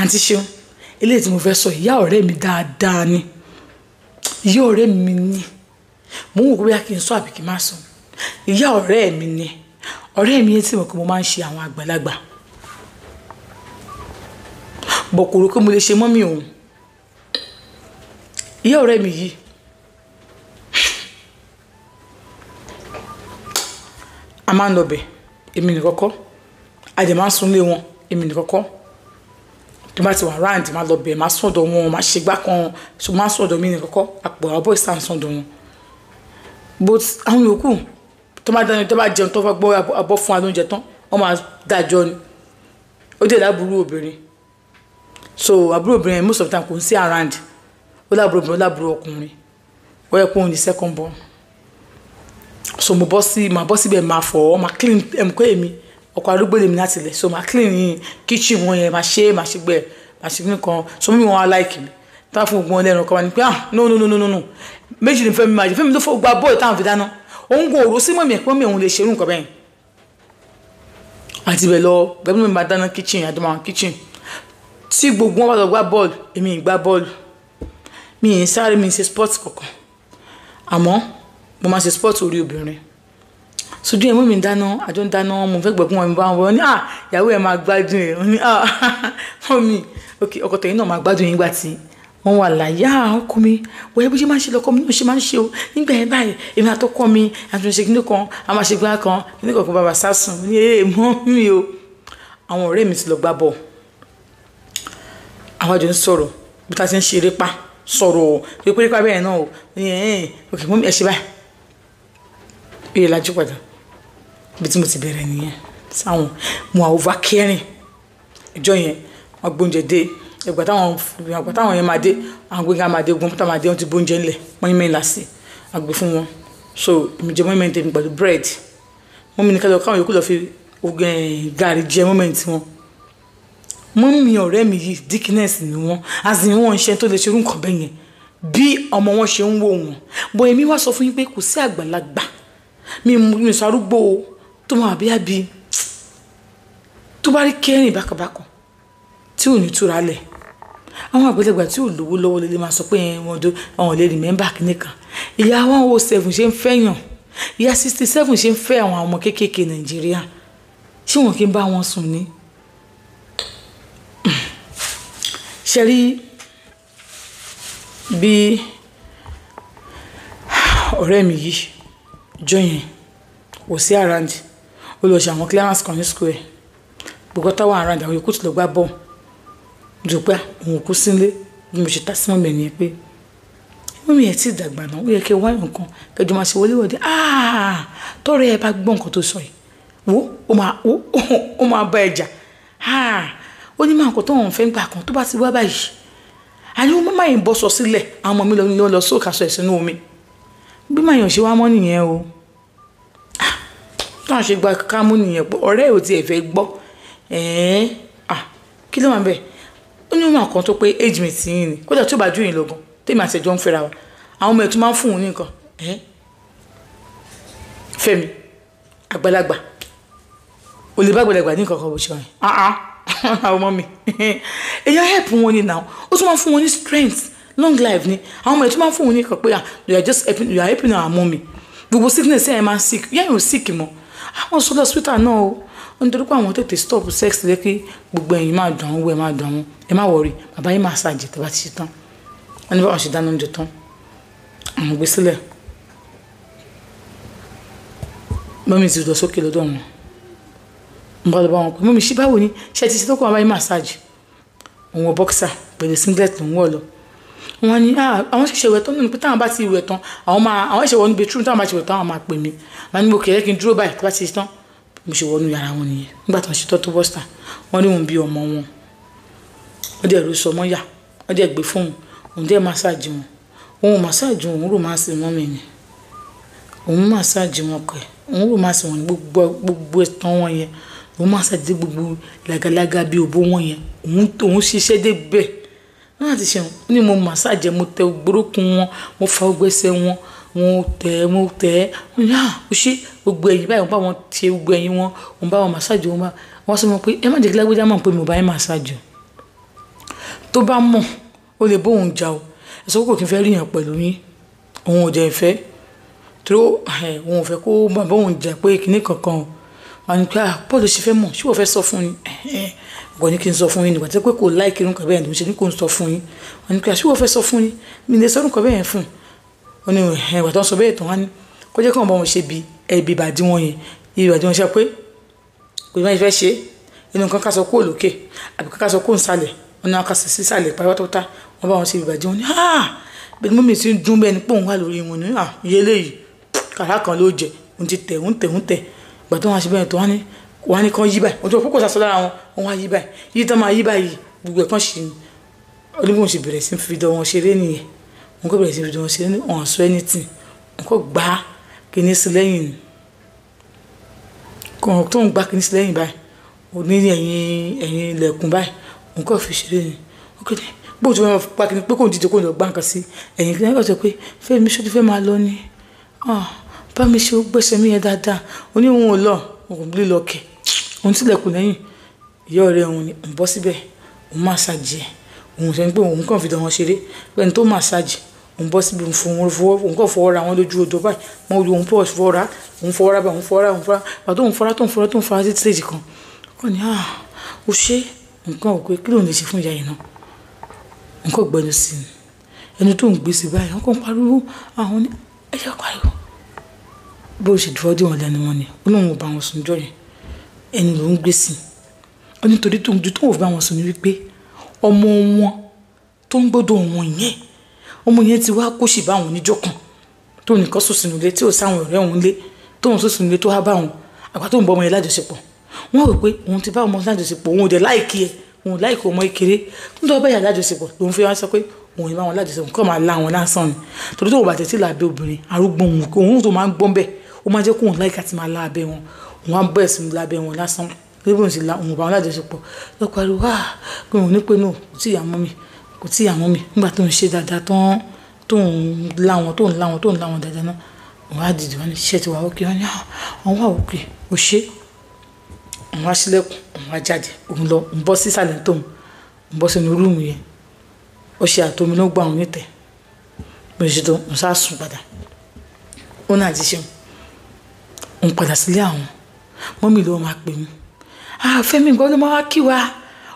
àǹtí Ṣeun eléyìí tí mo fẹ́ sọ ìyá ọ̀rẹ́ mi dáadáa ni ìyá ọ̀rẹ́ mi ni mo ń wò pé bóyá kí n sọ àbí kí n má sọ ìyá ọ̀rẹ́ mi ni ọ̀rẹ́ mi yẹn tí mo kọ́ mo máa ń ṣe àwọn àgbàlagbà bọ̀kùrù pé mo lè ṣe mọ́mì òun ìyá ọ̀rẹ́ mi yìí a máa ń lọ bẹ̀ èmi nìkan kọ́ a dẹ̀ máa ń sunlé wọn èmi nìkan kọ́ tó bá ti wà ráǹdì máa lọ bẹ̀ máa sọ̀dọ̀ wọn máa ṣe gbá kan máa sọ̀dọ̀ mi nìkan kọ́ àpò àwọn bọ́ọ̀sì à ń sọ̀dọ̀ wọn but àwọn yòókù tó bá dáná tó bá jẹun tó bá gbọ́ abọ́ fún alóúnjẹ tán wọ́n máa dájọ́ ni ó dé láburú obìnrin so àbúrò obìnrin most of the time kò ń sí around ó láburú obìnrin ó láburú ọkùnrin ó yẹ kó òun ní second born so mo bọ́ síbẹ̀ máa fọ̀ ọ́ máa clean ẹ̀mùkọ́ èmi ọkọ̀ arúgbó lèmi láti lẹ̀ so máa clean kitchen wọn yẹn máa ṣe gbẹ máa ṣe nǹkan so mímí wọn á like mi táwọn fún gbogbo wọn lẹ́nu ọkọ̀ wa ni pé no méjì ní fẹ́mi máa jẹ fẹ́mi ló fọ́ gba bọ́ọ̀ táwọn fi dáná òun kò rò sí mọ̀mí ẹ̀pọ́n mi òun lè ṣerú nǹkan bẹ́ẹ̀ àti ibẹ̀ lọ bẹ́ẹ̀ mi máa dáná kitchen àdúmọ̀ kitchen tí gbogbo wọn bá lọ gbá bọ́ọ̀lù èmi ì gbá bọ́ọ̀lù mi ì sáré mi ì ṣe sports kankan àmọ́ mo máa ṣe sports orí obìnrin sojú ẹ̀ mú mi dáná àjọ ń dáná mo fẹ́ gbẹ̀kún wọn mi bá wọn ní ìyàwó ẹ̀ máa gbádùn ẹ̀ wọ́n ní wọ́n mi ọkọ tẹ̀yìn náà máa gbádùn yín gbà tí wọ́n wà láyà ọkọ mi wọ́n yẹ bó ṣe máa ń ṣe lọ́kọ mi náà ṣe máa ń ṣe o nígbà yẹn báyìí èmi àtọkọ mi àtúnṣe kíní kan a máa ṣe gbá kan kíní kan bàbá sásùn ní mọ́ mi o àwọn ọ̀rẹ́ mi ti lọ gbá bọ̀ àwọn àjọ ń sọ̀rọ̀ bí ta ti ń ṣeré pa sọ̀rọ̀ pé bẹ́ẹ̀ náà o òkè mọ́ mi ẹ̀ ṣe báyìí ìyẹn lajú padà bí tí mo ti bẹ̀rẹ̀ nìyẹn sáwọn mo àwọn over caring ìjọ yẹn wọn gbóúnjẹ dé ìgbà táwọn yẹn máa dé àwọn gbéga máa dé ogun pátá máa dé wọn ti gbóúnjẹ ńlẹ̀ mọ́yìn mẹ́rin lásì àgbẹ̀ fún wọn so èmi jẹ mọ́yìn mẹ́rin tèmi pẹ̀lú bread mọ́mí ní kájọ káwọn yòókù lọ fi gàrí jẹ mọ́mẹ́rin tí wọn mọ́mí ọ̀rẹ́ mi yìí dickiness ni wọn àzìn wọn ṣe tó lè ṣerú nǹkan bẹ́ẹ̀ yẹn bí ọmọ wọn ṣe ń wò wọn bọ́ èmi wá sọ fún yín pé kò sí àgbàlagbà mi sọ arúgbó tó máa bí àbí tó bá rí kẹrin bákàbákan tí ò ní túra lẹ̀ àwọn àgbẹ̀lẹ̀gbà tí ò lówó lọ́wọ́ lè máa sọ pé àwọn lè rìmẹ́mbà kìíní kan ìyá 107 ṣe ń fẹ́yàn ìyá 67 ṣe ń fẹ́ àwọn ọmọ kéékèèké Nàìjíríà ṣé wọn kì í bá wọn sùn ní. ṣe rí bí ọ̀rẹ́ mi yìí jọ yẹn kò sí around ó lọ ṣe àwọn clearance kan ní school ẹ̀ gbogbo táwọn around àwọn yòókù tí lọ gbá bọ́ọ̀ dùpẹ́ òun kú sílé bí mo ṣe ta sí mọ́mí ẹ̀yìn pé mọ́mí ẹ̀ tí ìdàgbà náà ó yẹ kí ẹ wá nǹkan kẹjọ máa ṣe wọléwọ̀dé tọ́rẹ́ ẹ bá gbọ́ nǹkan tó sọ yìí ó máa bá ẹ jà ó ní máa nǹkan tó wọn fẹ́ gbà kan tó bá ti wá báyìí àní wọ́n máa ń bọ́ sọ sílẹ̀ àwọn ọmọ mi lọ sóòkà sọ ẹ̀sìn inú omi bí máa yàn ṣe wá mọ́ nìyẹn o táwọn ṣe gba kámú nìyẹn pé ọ̀rẹ́ ò tiẹ̀ fẹ́ gbọ́ kí ló wà bẹ́ẹ̀ ó ní wọn kan tó pé age mate yín ni kódà tó bá ju yín lọ́gàn tèmi àtẹ̀jọ́ ń fẹ́ra wa àwọn ọmọ ẹ̀ tó máa ń fún òun ní nǹkan Fẹ́mi àgbàlagbà ò lè bá àgbàlagbà ní nǹkan kan bó ṣe wọ̀nyí àwọn ọmọ mi èèyàn help wọn ni now ó tún máa ń fún wọn ní strength long life ni àwọn ọmọ ẹ̀ tó máa ń fún òun ní nǹkan pé you are helping our mommy gbogbo sickness ẹ̀ máa ń sick yẹ́n ò sick mọ́ àwọn sọ́dọ̀ hospital náà o nítorí pé àwọn tètè stop sex lé kí gbogbo ẹ̀yin máa dùn àwọn ẹ̀ máa dùn àwọn ẹ̀ má wọrí bàbá yín máa ṣàjẹ́ tó bá ti ṣe tán wọ́n ní báwọn ṣe dáná oúnjẹ tán àwọn gbé sílẹ̀ mọ́mí ti lọ sókè lọ́dọ̀ wọn ń bá lọ bá wọn pé mọ́mí ṣí báwo ni ṣe ti ṣe tó kọ́ bàbá yín máa ṣàjẹ́ òun wọ boxer pẹ̀lú singlet ló ń wọ̀ lọ wọ́n ní àwọn ṣẹ̀ṣẹ̀ wẹ̀ tán nínú pé táwọn bá ti wẹ̀ tán àwọn ṣẹ̀ṣẹ̀ wọ̀ ní bedroom táwọn bá ti wẹ̀ tán àwọn máa pè mí wọ́n ní mo kẹ̀lẹ́ kí n dúró báyìí tó bá ti ṣe tán mo ṣe wọnú yàrá wọn nìyẹn nígbà tó ń ṣe tọ́tù bọ́sítà wọ́n ní òun bí ọmọ wọn wọ́n dẹ̀ ló sọ mọ́ yà wọ́n dẹ̀ gbé fóun òun dẹ̀ másáàjì wọn òun másáàjì wọn òun rò máa sì mọ́ mi ni òun másáàjì wọn kẹ̀ òun rò máa sì wọn ní gbogbo ẹ̀tàn wọn yẹn òun másáàjì dé gbogbo làgàlàgà bí òbó wọn yẹn òun ṣiṣẹ́ dé bẹ́ẹ̀ wọ́n àti ṣe wọn ní mo másáàjì mo tẹ gbórókùn wọn mo fa ọgbẹ́sẹ̀ wọn mo tẹ ó ṣe gbogbo ẹ̀yìn báyìí wọ́n bá wọn ṣe gbogbo ẹ̀yìn wọn wọ́n bá wọn màsáàjì wọ́n sọ pé ẹ má jẹ́ kí lágbèjà mọ̀ pé mo bá yín màsáàjì tó bá mọ̀ ó lè bóun jà o ẹ sọ pé kò kí n fẹ́ rí yàn pẹ̀lú yín òun ò jẹ́ ìfẹ́ tó òun ò fẹ́ kó bàbá òun jà pé kinní kankan o wọn ni pé Paul ṣe fẹ́ mọ̀ ṣé wọ́n fẹ́ sọ fún yín gbọ́n ní kí n sọ fún yín nígbà tí pé kò láìkí irun kan bẹ́ẹ̀ ni ṣe ní kò ń sọ fún yín wọn ni pé ṣé wọ́n fẹ́ sọ fún yín mi lè sọ́dún kan bẹ́ẹ̀ yẹn fún wọn ni ìgbà tó ń sọ bẹ́ẹ̀ tán wá ní kó jẹ́ kí wọ́n bá wọn ṣe bí ẹbí ìbàdí wọn yẹn ìbàdí wọn ṣe pé kò ní máa fẹ́ ṣe inú kan ká sọ kó lókè àbí ká sọ kó ń sàlẹ̀ wọn ni wọn ká sọ sí sàlẹ̀ pátápátá wọn bá wọn ṣe ìbàdí wọn ni bẹ́ẹ̀ ni mọ́mí ti ń dún bẹ́ẹ̀ ni pé òun wà lórí wọn ni iye léyìí kàrá kan ló jẹ òun ti tẹ̀ ìgbà tó wọn ṣe bẹ́ẹ̀ tó wọ́n á ní kán yí báyìí ọjọ́ púpọ̀ sàṣọ lára wọn wọ́n á yí báyìí yí tán máa yí báyìí gbogbo ẹ̀ kàn ṣì ní oníbòun ṣe bẹ̀rẹ̀ sí fi dán wọn ṣeré nìyẹn wọn kò bẹ̀rẹ̀ sí fi dán wọn ṣeré ní ọ̀hún sọ anything wọn kò gbá kíní sí lẹ́yìn kan tó ń gbá kíní sí lẹ́yìn báyìí òní ẹ̀yìn ilẹ̀kùn báyìí wọn kò fi ṣeré ni wọn kò ní bóun tí wọn pa kíní pé kò ń díje kò ní lọ gbá nǹkan sí ẹ̀yìn kíní wọn sọ pé Fẹ́mi ṣó ti fẹ́ máa lọ ni bá mi ṣe ó gbèsè mi yẹn dáadáa oníhun ò lọ òun lè lọ kẹ òun tilẹ̀kùn lẹ́yìn ìyá ọ̀rẹ́ òun ni òun bọ́ síbẹ̀ òun màsáàjì ẹ̀ òun ṣe ń pé òun kàn fi dán wọn ṣeré pẹ́ni tó màsáàjì òun bọ́ síbi òun kàn fọwọ́ ra wọn lójú odò báyìí wọn ojú òun pọ̀ fọwọ́ ra òun fọwọ́ ra báyìí pàtó òun fọwọ́ sí stage kan kàn ní ó ṣe nǹkan ò pé kí ló ń lè ṣe fún ìyá yìí náà nǹkan gbẹnu sí ni ẹni tó ń gbé sí báyìí wọn kàn pariwo àwọn ní ẹ̀jẹ̀ pariwo bó ṣe dúró dé wọn lẹ́nu wọn ni Ọlọ́run ò bá wọn sùn jọ yẹn ẹni ló ń gbé sí i nítorí tó ń ju tó ń bá wọn sùn ní wípé ọmọ wọn tó ń gbọ́dọ̀ wọn yẹn ọmọ yẹn ti wá kó sì bá wọn níjọ́ kan tó nìkan sùn sínú ilé tí ò sáwọn ọ̀rẹ́ òun lé tó ń sùn sínú ilé tó wá bá wọn àgbà tó ń bọ ọmọ yẹn lájọṣepọ̀ wọn rò pé òun ti bá ọmọ lájọṣepọ̀ òun ò dẹ̀ láìkí ẹ òun láìkí ọmọ kékeré nítorí bá yà lájọṣepọ̀ lòun fi wá sọ pé òun ní bá wọn lájọṣepọ̀ kọ́ máa lá wọn lásán ni torí tó wò bàtẹ́ tí làbẹ́ obìnrin arúgbó òun tó máa ń gbọ́n bẹ́ẹ̀ ó máa jẹ́ kóun láìka ti máa lábẹ́ wọn òun á bẹ̀rẹ̀ sí ní lábẹ́ wọn lásán lórí bóun sì la òun bá wọn lájọṣepọ̀ lọ pariwo pé òun ní pé náà kò tí ì yà mọ́ mi nígbà tó ń ṣe dáadáa tó ń lá wọn dáadáa náà òun á dìde wọn ní ṣiṣẹ́ ti wà ókè wọn ní àwọn wà ókè ó ṣe òun á sílẹ̀kùn òun á jáde òun lọ òun bọ́ sísàlẹ̀ tóun òun bọ́ sínú rúùmù yẹn ó ṣe àtomi ló gbà òun nítẹ̀ bó ṣe tó òun sá sùn padà ó náà ti ṣeun òun padà sílé àwọn mọ́mí ló máa pè mí Fẹ́mi gbọ́ ló máa wá kí wa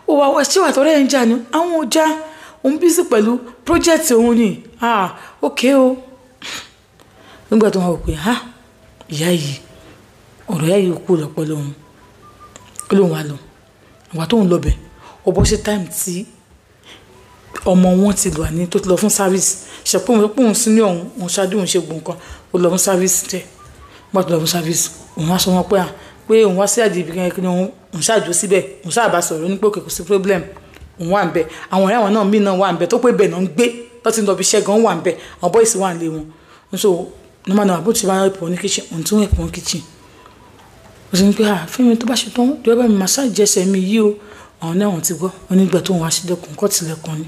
ó wá wá ṣé wà tọ́rẹ́ ẹ̀ ń jà ní àwọn ọjà òun bí sí pẹ̀lú pírójẹ́tì òun ni ókè o nígbà tó wọn wò pé ìyá yìí ọ̀rọ̀ ìyá yìí kú lọ́pọ̀lọ́ òun kí ló wà lọ àgbà tó ń lọ bẹ̀ ọ bọ́ sí táìmù tí ọmọ wọn ti lọ ní tó ti lọ fún sáfíìsì ṣẹ̀pọ̀ òun sí ní òun ṣáájú òun ṣe gbọ̀ǹkan ó lọ fún sáfíìsì tẹ̀ wọ́n ti lọ fún sáfíìsì òun wá sọ wọn pé òun wá sí àdìbí kan ní òun ṣáàjò síbẹ̀ òun ṣáàbà sọ̀rọ̀ ní pé òkè kò sí problem òun wà ń bẹ̀ àwọn ọ̀rẹ́ àwọn náà mí náà wà ń bẹ̀ tó pé bẹ̀ náà ń gbé lọ́tí lọ́ọ́ fi ṣẹ́gun wà ń bẹ̀ àwọn bọ́ìsì wà ń lé wọn so normal náà àbúrò ti bá ń pọ̀ ní kitchen òun tún ń pọ̀ ní kitchen ó sì ní pé Fẹ́mi tó bá ṣe tán ìjọba bá mi massage ẹsẹ̀ mi yìí o àwọn náà wọ́n ti gbọ́ wọn nígbà tó ń wá sílẹ̀kùn kọ́ tilẹ̀kùn ni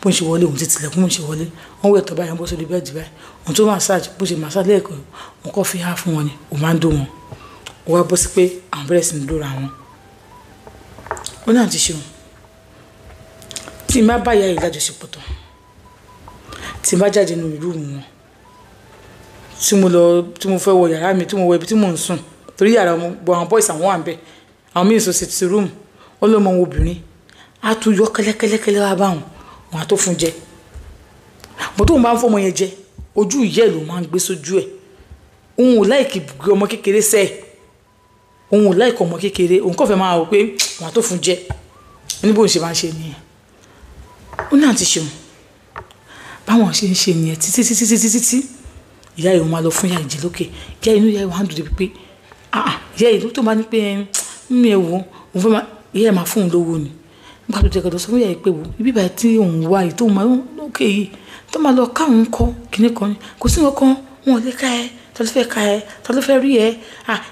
bó ń ṣe wọlé òun ti tilẹ̀kùn bó ń ṣe wọlé wọ́n wẹ̀ tọ́ báyìí wọ́n bọ́ sórí bẹ́ẹ̀dì báyìí òun tó massage bó ṣe massage lẹ́ẹ̀kan òun kọ́ fi há fún wọn ni òun máa ń dó wọn ó wá bọ́ sí pé àwọn bẹ̀rẹ̀ sí ní lóra wọn ó náà ti ṣeun tí n bá bá ìyá yìí lájọṣepọ̀ tán tí n bá jáde nínú ìlú wọn tí mo fẹ́ wọ yàrá mi tí mo wọ ibi tí mò ń sùn torí yàrá gbọ́ àwọn boys àwọn wà ń bẹ̀ àwọn míì sọ sí room ó ló mọ obìnrin á tún yọ kẹ́lẹ́kẹ́lẹ́kẹ́lẹ́ wá báwọn wọn á tó fún jẹ bó tóun bá ń fọmọ yẹn jẹ ojú ìyá ẹ̀ ló máa ń gbé sójú ẹ̀ òun ò láìkì gbé ọmọ kékeré sẹ́ẹ̀ òun ò láìkì ọmọ kékeré òun kàn fẹ́ máa wò pé wọn á tó fún jẹ ní bóun ṣe máa ń ṣe nìyẹn ó náà ti ṣeun báwọn ṣe ń ṣe nìyẹn títí ìyá yìí wọn máa lọ fún ìyá ìjì lókè ìyá inú ìyá yìí wọn á dùn débi pé ìyá yìí tó máa ní pé mímí ẹ wò òun fẹ́ máa ìyá ẹ̀ máa fún un lówó ni nígbà tó jẹ́kọ̀ọ́ sọ fún ìyá yìí pé wò ibi ìbàdí tí òun wá yìí tó máa lókè yìí tó máa lọ káwọn kọ́ kíní kan ni kò sí nǹkan wọn ò lè ká ẹ ta ló fẹ́ ká ẹ ta ló fẹ́ rí ẹ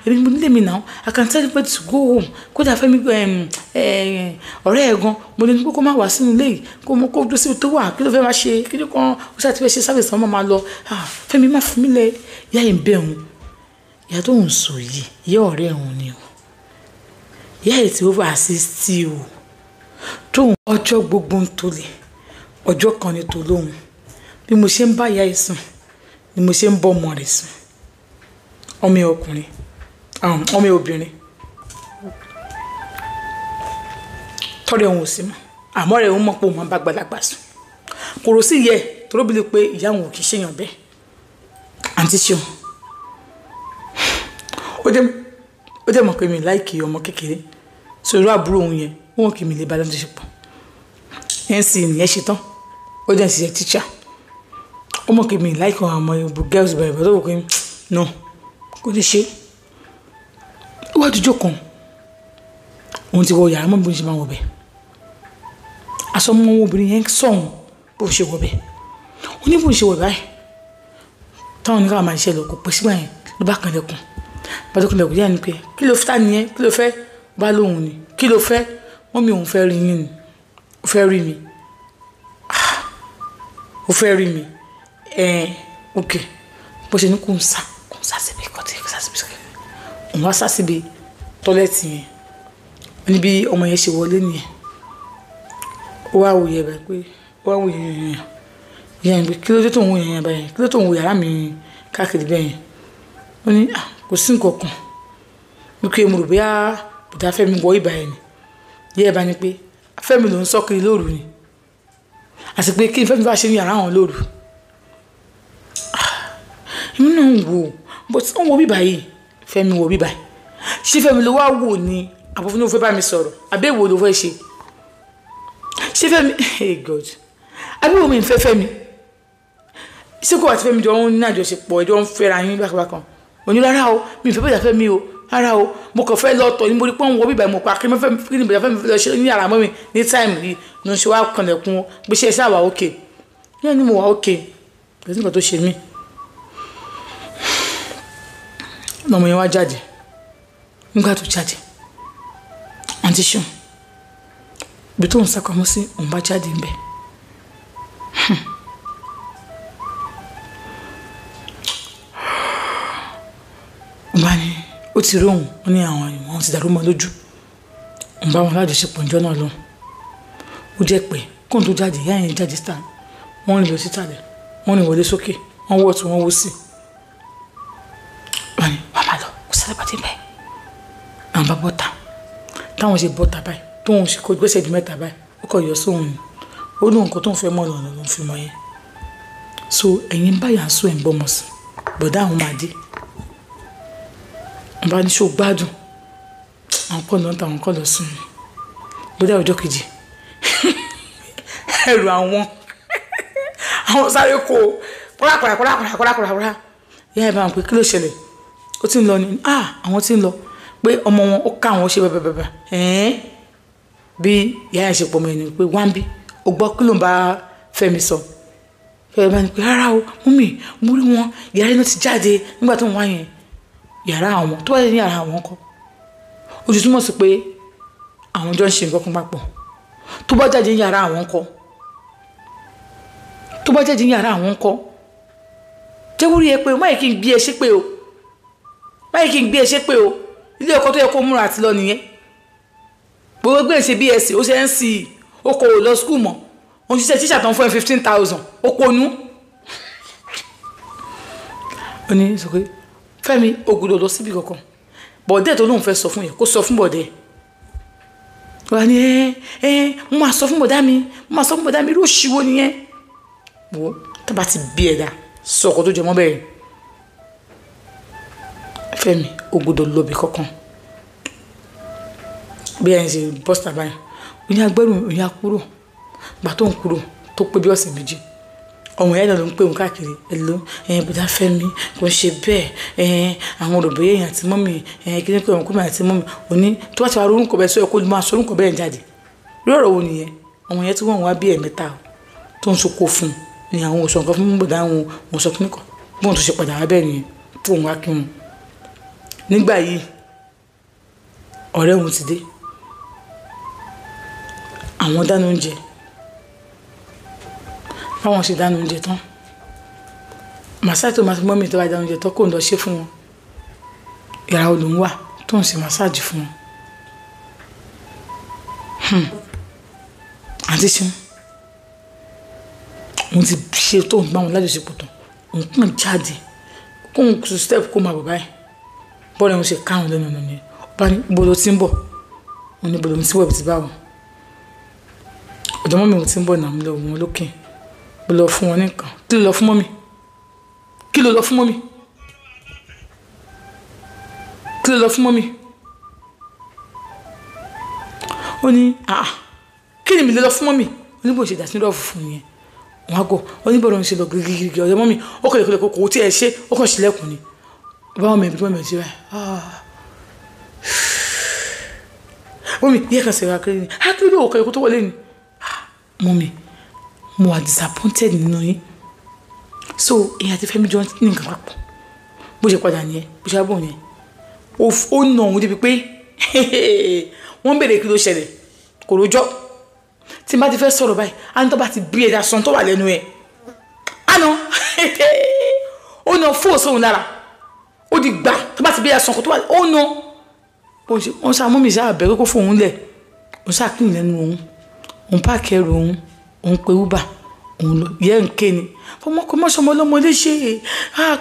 èmi mo nílé mi náà I can tell you where to go home kódà Fẹ́mi ọ̀rẹ́ ẹ̀ gan mo ní kó má wá sínú ilé yìí kó dúró síbi tó wà kí ló fẹ́ máa ṣe kíní kan ó ṣáà ti fẹ́ ṣe sáfẹ̀sì wọn máa lọ Fẹ́mi má fún mi lẹ ìyá yìí ń bẹ̀ òun ìyá tó ń sọ yìí ìyá ọ̀rẹ́ òun ni o ìyá yìí ti over assist o tóun ọjọ́ gbogbo ń tolè ọjọ́ kan ní tó lóhun bí mo ṣe ń bá ìyá ẹ̀ sùn ni mo ṣe ń bọ́ ọmọ rẹ̀ sùn ọmọ ẹ̀ ọkùnrin ọmọ ẹ̀ obìnrin tọ́rẹ̀ òun ò sí mọ́ àmọ́ rẹ̀ òun mọ̀ pé òun máa bá gbàlagbà sùn kò rò sí yẹ tó róbìlì pé ìyá òun ò kì í ṣèyàn bẹ́ẹ̀ àǹtí ṣeun ó jẹ́ mọ̀ pé mi láìkì ọmọ kékeré sórí àbúrò òun yẹn wọn kì í mi lè bá lọ́dún ṣepọ̀ ẹ̀ ń sì nìyẹn ṣe tán ó jẹ́ ìṣiṣẹ́ tíṣà ó mọ̀ pé mi láìkì ọmọ ìbò girls bẹ̀rẹ̀ bẹ̀rẹ̀ tó wò pé no kò ní ṣe ó wá dújọ́ kan òun ti wọ yàrá mọ́ bí wọ́n ṣe máa wọ̀ bẹ́ẹ̀ aṣọ ọmọ obìnrin yẹn sọ̀hún bó ṣe wọ̀ bẹ́ẹ̀ ó ní bó ṣe wọ̀ báyìí táwọn oníkàwé máa ṣe lọ kò pẹ́ sígbà yẹn ló bá kan lẹ́kùn bá tó kan lẹ́kùn yá ni pé kí ló fẹ́ ta nìyẹn kí ló fẹ́ bá lóhùn ni kí ló fẹ́ wọ́n mi òun fẹ́ rí yín ni ó fẹ́ rí mi ó fẹ́ rí mi ok bó ṣe ní kò ń sá síbi kọ́tí kò sá síbi sọ́kẹ́ òun wá sá síbi tọ́lẹ́tì yẹn ní bí ọmọ yẹn ṣe wọlé nìyẹn ó wá wòye báyìí pé ó wá wòye yẹn pé kí ló dé tó ń wò yẹn báyìí kí ló tó ń wò yàrá mi káàkiri bẹ́ẹ̀ yẹn ó ní kò sí nǹkan kan wípé mo rò bóyá bùdá Fẹ́mi wọ ìbà yẹn ni yẹ́ ẹ bá ní pé Fẹ́mi ló ń sọ kiri lóru ni àti pé kí Fẹ́mi bá ṣe ní yàrá àwọn lóru èmi náà ń wò bó tí wọ́n wọ bíbá yìí Fẹ́mi wọ bíbá yìí ṣé Fẹ́mi ló wá wò ní àbúfún ló fẹ́ bá mi sọ̀rọ̀ àbí èwo ló fẹ́ ṣe ṣé Fẹ́mi hey God àbí wo mi ń fẹ́ Fẹ́mi ṣé kò wá ti Fẹ́mi jọ ń ní àjọṣepọ̀ ẹjọ́ ń fẹ́ra yín bákan òní rárá o mi ò fẹ́ bẹ̀rẹ̀ Fẹ́mi o rárá o mo kàn fẹ́ lọ tọ̀ ní mo rí pọ́n wọ bíbá mo pa kí ni bẹ̀rẹ̀ Fẹ́mi lọ ṣe ní yàrá mọ́ mi ní táìmù yìí ní oṣù wa kànlẹ̀kùn bí ṣe ṣáà wà òkè ní mo wà òkè kò sí nǹkan tó ṣe mí lọmọ yẹn wá jáde nígbà tó jáde àǹtí ṣùn ibi tó ń sàkọmọ́ sí òun bá jáde ń bẹ̀ òun bá ní ó ti rí òun ó ní àwọn ìwọ̀n ti dàrú mọ́ lójú òun bá wọn lájọṣepọ̀ ìjọ náà lọ ó jẹ́ pé kóun tó jáde ìyá yẹn jáde síta wọ́n rìn lọ sísàlẹ̀ wọ́n rìn wọlé sókè wọ́n wọ̀ tí wọ́n wó sí wọ́n ní wọ́n máa lọ kó sáré pàtí bẹ́ẹ̀ àwọn bá bọ́ta táwọn ṣe bọ́ta báyìí tóun ṣe kó gbèsè di mẹ́ta báyìí ó kọ̀ yọ sóhun ni ó ní nǹkan tó ń fẹ́ mọ́ ọ̀nà ló ń fi mọ́ yẹn so ẹ̀yin báyà ń sún ẹ̀ ń bọ́mọ sí bọ̀dá àwọn máa dé wọ́n bá ní ṣó gbádùn àwọn kọ́ lọ́n táwọn kọ́ lọ sùn ni bódà ọjọ́ kejì ẹrù àwọn sáré kó kọ́lákọ́lá ìyá ẹ̀ bá wọn pé kí ló ṣẹlẹ̀ ó ti ń lọ ni àwọn ti ń lọ pé ọmọ wọn ó ká àwọn ṣe bẹ́ẹ̀ bí ìyá ẹ̀ ṣe pọ̀ mọ́ ẹni pé wá ń bí ó gbọ́ kí ló ń bá Fẹ́mi sọ Fẹ́mi bá ní pé rárá o mummy mo rí wọn yàrá iná ti jáde nígbà tó ń wá yẹn yàrá àwọn tó wà ní yàrá àwọn kọ́ ojú túmọ̀ sí pé àwọn jọ ń ṣe nǹkan kan papọ̀ tó bá jáde ní yàrá àwọn kọ́ jẹ́wúrí ẹ pé o máyì kí n gbé ẹ ṣépè o ilé ọkọ tó yẹ kó múra àti lọ nìyẹn gbogbo gbé ṣe BSc ó ṣe ń sí i ó kò lọ skul mọ́ òun ṣiṣẹ́ tíṣà tán fún ẹ 15,000 ó ponú ó ní sọ pé Fẹ́mi ògùdò lọ síbi kankan bọ̀dẹ́ tó lóun fẹ́ sọ fún yẹn kó sọ fún bọ̀dẹ́ wà ní mo máa sọ fún bọ̀dá mi irú òṣìwò nìyẹn wo tábà ti bí ẹ̀dá sọ̀kọ̀ tó jẹ mọ́ bẹ́ẹ̀ Fẹ́mi ògùdò lọ́bì kankan bí ẹ̀yìn ṣe bọ́sítà báyìí òyìn agbẹ́rù òyìn akúrò gbà tó ń kúrò tó pé bí ọ̀sẹ̀ méjì ọmọ yẹn náà ló ń pè wọn káàkiri ẹ̀lọ́ bùdá Fẹ́mi kò ń ṣe bẹ́ẹ̀ àwọn olùbẹ̀yẹ yẹn àti mọ́mì kí ní pé wọn kó mi àti mọ́mì òní tó bá ti wá orúkọ bẹ́ẹ̀ sọ ẹ̀ kó máa sọ orúkọ bẹ́ẹ̀ jáde lórí ọ̀rọ̀ wo nìyẹn ọmọ yẹn tí wọ́n wá bí ẹ̀mẹ́ta tó ń sokò fún ni àwọn òṣùwọ̀n kan fún bùdá àwọn òṣùwọ̀n kan nìkan bóun tó ṣe padà wá bẹ́ẹ̀ nìyẹn tó òun wá kí wọn. nígbà yìí ọ̀rẹ́ òun ti dé àwọn dáná oúnjẹ báwọn ṣe dáná oúnjẹ tán màsáàjì tó máa fi mọ́mì tó bá dáná oúnjẹ tán kò ń lọ ṣe fún wọn ìyàrá olùń wà tó ń ṣe màsáàjì fún wọn àǹtí ṣeun òun ti ṣe tó ń gbá wọn lájọṣepọ̀ tán òun kàn jáde kóun kò step kó máa bọ̀ báyìí bọ́ọ̀lù ẹ̀hún ṣe káwọn lẹ́nu ọ̀nà ni bá ní bọ́ọ̀lù tí ń bọ̀ òun ní bọ́ọ̀lù tí ń bọ̀ ti bá wọn ọ̀dọ́ mọ́mí òun tí ń bọ̀ náà ń lọ wọn lókè bó lọ fún wọn nìkan kí ló lọ fún mọ́mí kí ló lọ fún mọ́mí kí ló lọ fún mọ́mí ó ní kí ni mi lè lọ fún mọ́mí oníbò ṣe dà sí lọ́ọ̀fù fún yẹn wọn á gọ oníbọ̀rọ̀ ń ṣe lọ gírígírí ọ̀dọ́ mọ́mí ó kọ̀ lè kò tí ẹ ṣe ó kàn sílẹ̀kùn ni ọba wọn mẹ́rin tó mẹ́rin sí báyìí mọ́mí yẹ kàn sẹ́wọ́n akérè ni akérè ló kọ̀ lè kó tó wọlé ni mọ́mí mo wà disappointed nínú yín so èyàn ti Fẹ́mi jọ ní nǹkan papọ̀ bó ṣe padà nìyẹn bó ṣe abọ́ yẹn ó nà òun débi pé wọ́n bèrè kí ló ṣẹlẹ̀ kò rójọ́ tí n bá ti fẹ́ sọ̀rọ̀ báyìí á ní tó bá ti bí ẹ̀dá sàn tó wà lẹ́nu ẹ̀ àná ó nà fóò sóhun lára ó di gbà tó bá ti bí ẹ̀dá sàn tó wà lẹ́nu ó nà wọ́n ṣe àmúmi ṣe àbẹ̀rẹ̀ kó fóun lẹ̀ wọ́n ṣe àkíyàn lẹ́nu òun páàkì ẹrù òun pe uber òun lọ yẹ ń ké ni ọmọkọ mọ́ṣọ́mọ́ lọ́mọ lè ṣe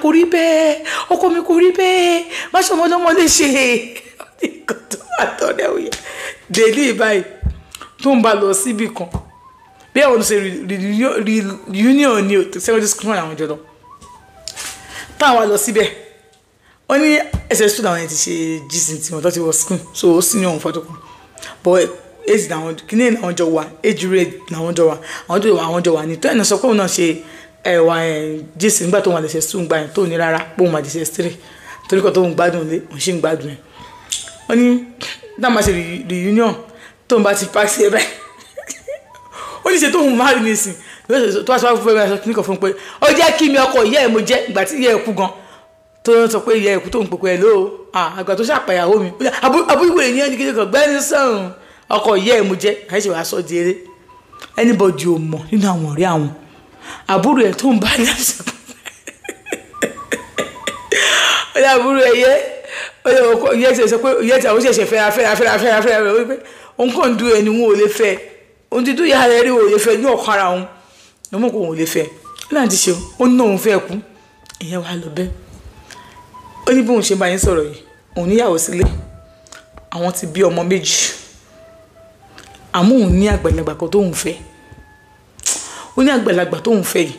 kò rí bẹ́ẹ̀ ọkọ mi kò rí bẹ́ẹ̀ mọ́ṣọ́mọ́ lọ́mọ lè ṣe nǹkan tó wà tọ́lẹ̀ òye délé báyìí tó ń bá lọ síbì kan bí àwọn olùsè reunion ni secondary school àwọn ìjọ lọ táwọn wá lọ síbẹ̀ wọ́n ní ẹsẹ̀ school àwọn yẹn ti ṣe jísìn tí wọ́n tó ti wọ school so ó sì ní òun fọ́tò kan but èsì làwọn kìíní làwọn jọ wà age rate làwọn jọ wà àwọn jọ wà ní tó ẹ̀nà sọ pé òun náà ṣe ẹ̀wà jísìn nígbà tó wọn lè ṣe school gbà yẹn tó ní rárá pé òun máa di ṣe 3 torí kan tó ń gbádùn lé òun ṣì ń gbádùn ẹ̀ wọ́n ní dáàmà ṣe reunion tó ń bá ti pàṣẹ ẹ báyìí ó ní ṣe tó ń máa rí nísìn tó wá sọ fún ẹ sọ kíníkan fún pé ó jẹ́ kí mi ọkọ ìyá ẹ̀ mo jẹ́ ìgbà tí ìyá ẹ̀ kú gan tó ń sọ pé ìyá ẹ̀ kú tó ń pèpè ẹ̀ lóò àgbà tó ṣàpàyàwó mi àbúrò ìyẹn ní kíníkan gbẹ́ni sọ̀rùn ọkọ ìyá ẹ̀ mo jẹ́ àìṣe wàá sọ di eré anybody ò mọ̀ nínú àwọn ọ̀rẹ́ àwọn àbúrò ẹ̀ tó ń bá ní àṣẹ ó ní àbúrò ẹ̀ yẹ ìyá ti sọ pé ìyá ti àwọn ṣẹ̀ṣẹ̀ fẹ́ wípé òun kàn dúró ẹni wọn ò lè fẹ́ òun ti dúró ìyá rẹ̀ rí ò lè fẹ́ ní ọ̀kan ara òun ní ọmọ kò wọn ò lè fẹ́ láti ti ṣe ó ní òun fẹ́ kú ìyẹn wà lọ bẹ́ẹ̀ ó ní bóun ṣe bá yín sọ̀rọ̀ yìí òun níyàwó sílé àwọn ti bí ọmọ 2 àmọ́ òun ní àgbàlagbà kan tóun fẹ́ ó ní àgbàlagbà tóun fẹ́ yìí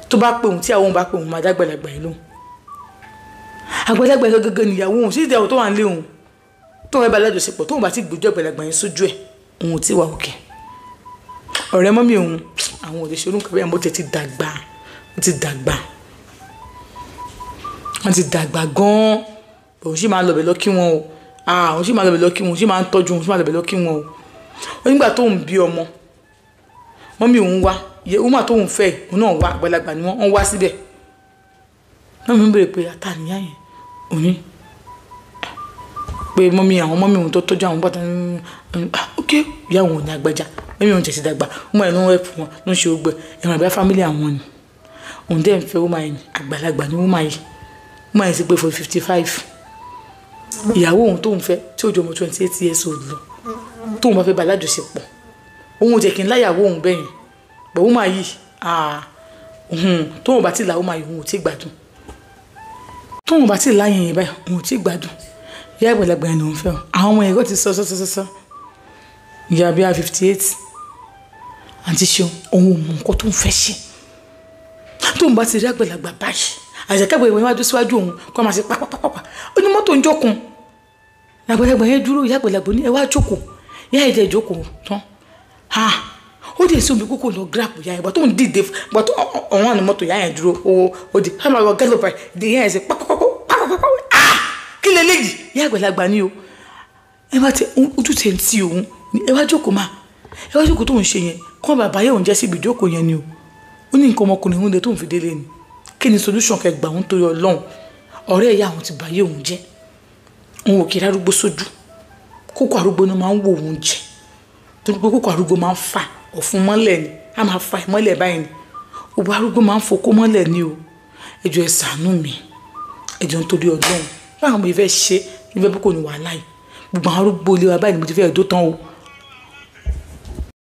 tó bá pè òun tí àwọn bá pè òun máa dá àgbàlagbà yìí lóhùn àgbàlagbà yìí gẹ́gẹ́ níyàwó òun sí ìdíyàwó tó wà nílé òun tó wọ́n bá lájọṣepọ̀ tóun bá ti gbójú àgbàlagbà yìí sójú ẹ̀ òun ti wà òkè ọ̀rẹ́ mọ́mí òun àwọn òde ṣe orúkọ bẹ́ẹ̀ mo ti dàgbà wọ́n ti dàgbà gan-an òun sì máa lọ bẹ̀ lọ kí wọn o òun sì máa lọ bẹ̀ lọ kí wọn òun sì máa ń tọ́jú òun sì máa lọ bẹ̀ lọ kí wọn o onígbà tóun bí ọmọ mọ́mí òun wá iye ọmọ tóun fẹ́ òun náà wá àgbàlagbà ni wọ́n wá síbẹ̀ náà mi ń bèrè pé àtàníyá yẹn òní pé àwọn mọ́mí òun tó tọ́jú àwọn bọ́tà ok ìyá òun ò ní agbájá mọ́mí òun tẹ̀sí dàgbà ọmọ ẹ̀ ló ń rẹ́pù wọn ló ń ṣe ogbẹ ìrìn àbá fámílì àwọn ni òun dẹ́ ń fẹ́ ọmọ yẹn àgbàlagbà ni ọmọ yẹn sì pé for 55 ìyàwó òun tóun fẹ́ tí ó jọ ọmọ 28 years old lọ tóun bá fẹ́ bá alájọṣepọ̀ òun ò jẹ́ kí n láyàwó òun bẹ́yìn bọ̀ ọmọ yìí tóun bá ti là ọmọ yìí òun ò tí gbádùn tóun bá ti láyìn yẹn báyìí òun ò tí gbádùn ìyá àgbàlagbà yẹn lòun fẹ́ o àwọn ọmọ yẹn kò ti sọ ìyá bíi 58 àti ṣeun òun ò mọ nǹkan tó ń fẹ́ ṣe tóun bá ti rí àgbàlagbà báyìí àjẹkágbà ìwé wájú síwájú òun kó máa ṣe pápápápá ó ní mọ́tò ń jókòó àgbàlagbà yẹn dúró ìyá àgbàlagbà ní ẹ wá jókòó ìyá ìdẹ jókòó tán ó dé sí omi kókó lọ gíráàpù ìyá yẹn bọ́ tó ń dìde bọ́ tó ọ̀hún àná mọ́tò ìyá yẹn dúró ó di ká máa lọ gẹ́lò báyìí di ìyá yẹn ṣe pápápápá kí lè léyìí ìyá àgbàlagbà ní o ẹ bá tẹ ojú tẹ ń tí òun ẹ wá jókòó máa ẹ wá jókòó tó ń ṣe yẹn kọ́ bàbá yẹn òun jẹ́ síbi ìjókòó yẹn ni o ó ní nǹkan ọmọkùnrin òun lè tó ń fi délé ni kí ni solution kẹgbà òun torí Ọlọ́run ọ̀rẹ́ ìyá àwọn ti bàyé òun jẹ́ òun ò kí arúgbó sójú kókó arúgbó ni máa ń wò òun jẹ torí pé kókó arúgbó máa ń fa ọ̀fun mọ́lẹ̀ ni a máa fa ìmọ́lẹ̀ báyìí ni òbí arúgbó máa ń fokó mọ́lẹ̀ ni o ẹjọ́ ẹ ṣàánú mi ẹjọ́ nítorí Ọlọ́run báwọn ọmọ ìfẹ́ ṣe ìfẹ́ bí kò ní wàhálà yìí gbogbo àwọn arúgbó ilé wa báyìí ni mo ti fẹ́ ẹ̀dó tán o